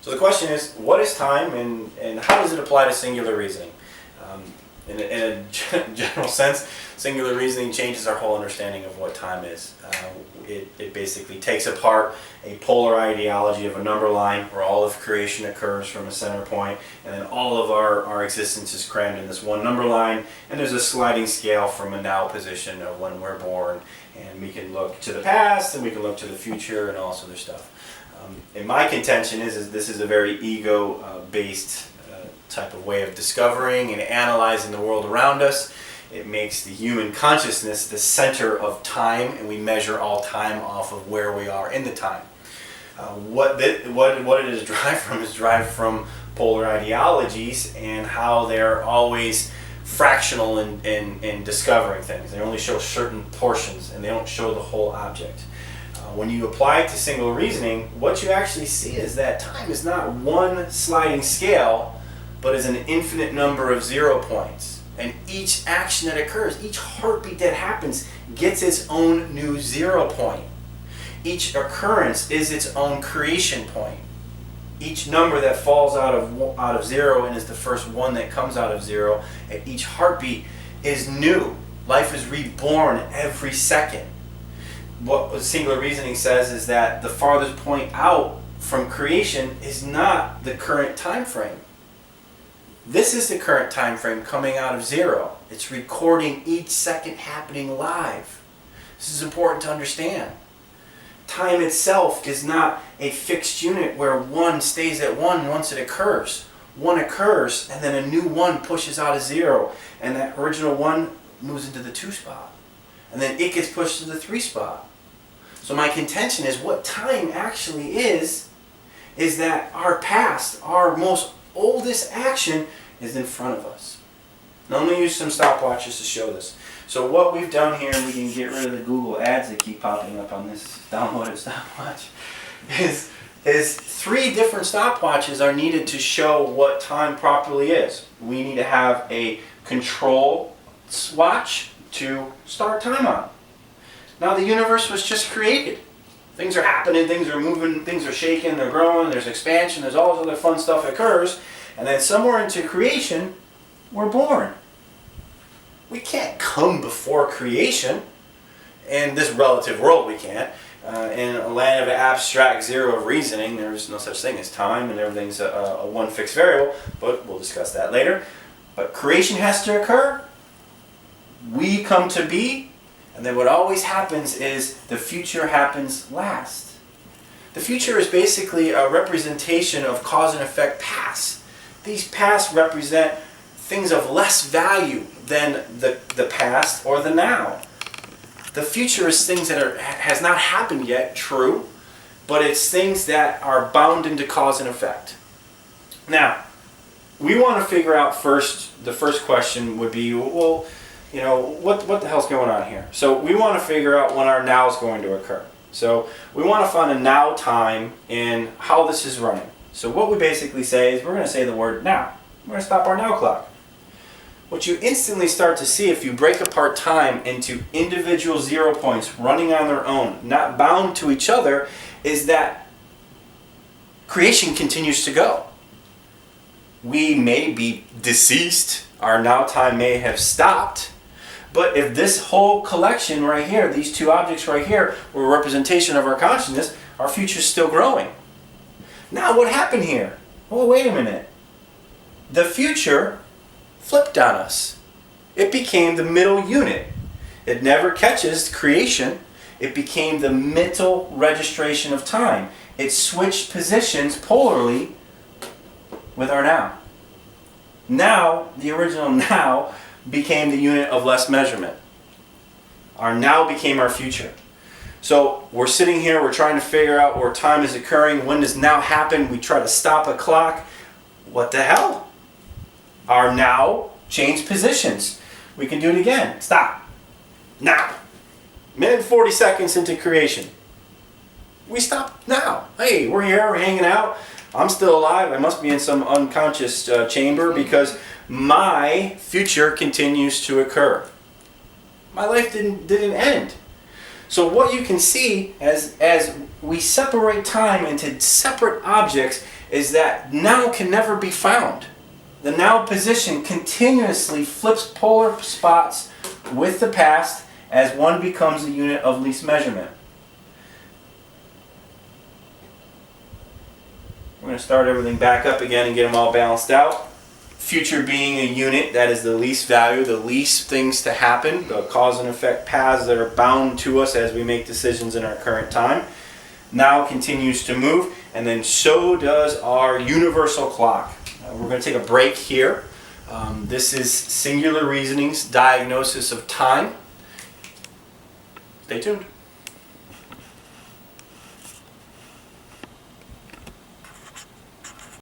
So the question is, what is time and how does it apply to singular reasoning? In a general sense, singular reasoning changes our whole understanding of what time is. It basically takes apart a polar ideology of a number line where all of creation occurs from a center point, and then all of our existence is crammed in this one number line, and there's a sliding scale from a now position of when we're born, and we can look to the past, and we can look to the future, and all this other stuff. And my contention is this is a very ego-based type of way of discovering and analyzing the world around us. It makes the human consciousness the center of time, and we measure all time off of where we are in the time. What it is derived from polar ideologies and how they're always fractional in discovering things. They only show certain portions and they don't show the whole object. When you apply it to single reasoning, what you actually see is that time is not one sliding scale, but is an infinite number of 0 points. And each action that occurs, each heartbeat that happens, gets its own new 0 point. Each occurrence is its own creation point. Each number that falls out of 0 and is the first one that comes out of 0, at each heartbeat is new. Life is reborn every second. What singular reasoning says is that the farthest point out from creation is not the current time frame. This is the current time frame coming out of 0. It's recording each second happening live. This is important to understand. Time itself is not a fixed unit where 1 stays at 1 once it occurs. 1 occurs and then a new 1 pushes out of 0, and that original 1 moves into the 2 spot. And then it gets pushed to the 3 spot. So my contention is what time actually is that our past, our most oldest action is in front of us. Now I'm going to use some stopwatches to show this. So what we've done here, and we can get rid of the Google ads that keep popping up on this downloaded stopwatch, is 3 different stopwatches are needed to show what time properly is. We need to have a control watch to start time on. Now the universe was just created. Things are happening, things are moving, things are shaking, they're growing, there's expansion, there's all this other fun stuff occurs, and then somewhere into creation, we're born. We can't come before creation. In this relative world we can't. In a land of abstract zero of reasoning, there's no such thing as time, and everything's a one fixed variable, but we'll discuss that later. But creation has to occur. We come to be. And then what always happens is the future happens last. The future is basically a representation of cause and effect past. These past represent things of less value than the past or the now. The future is things that has not happened yet, true, but it's things that are bound into cause and effect. Now, we want to figure out first, the first question would be, well, you know, what the hell's going on here? So we want to figure out when our now is going to occur. So we want to find a now time in how this is running. So what we basically say is we're going to say the word now. We're going to stop our now clock. What you instantly start to see if you break apart time into individual 0 points running on their own, not bound to each other, is that creation continues to go. We may be deceased. Our now time may have stopped. But if this whole collection right here, these 2 objects right here, were a representation of our consciousness, our future is still growing. Now what happened here? Well, wait a minute. The future flipped on us. It became the middle unit. It never catches creation. It became the mental registration of time. It switched positions polarly with our now. Now, the original now, became the unit of less measurement. Our now became our future. So we're sitting here, we're trying to figure out where time is occurring, when does now happen, we try to stop a clock. What the hell? Our now changed positions. We can do it again. Stop. Now. Minute and 40 seconds into creation. We stop now. Hey, we're here, we're hanging out. I'm still alive. I must be in some unconscious chamber because my future continues to occur. My life didn't end. So what you can see as we separate time into separate objects is that now can never be found. The now position continuously flips polar spots with the past as one becomes a unit of least measurement. We're going to start everything back up again and get them all balanced out. Future being a unit, that is the least value, the least things to happen, the cause and effect paths that are bound to us as we make decisions in our current time. Now continues to move, and then so does our universal clock. We're going to take a break here. This is Singular Reasoning's diagnosis of time. Stay tuned.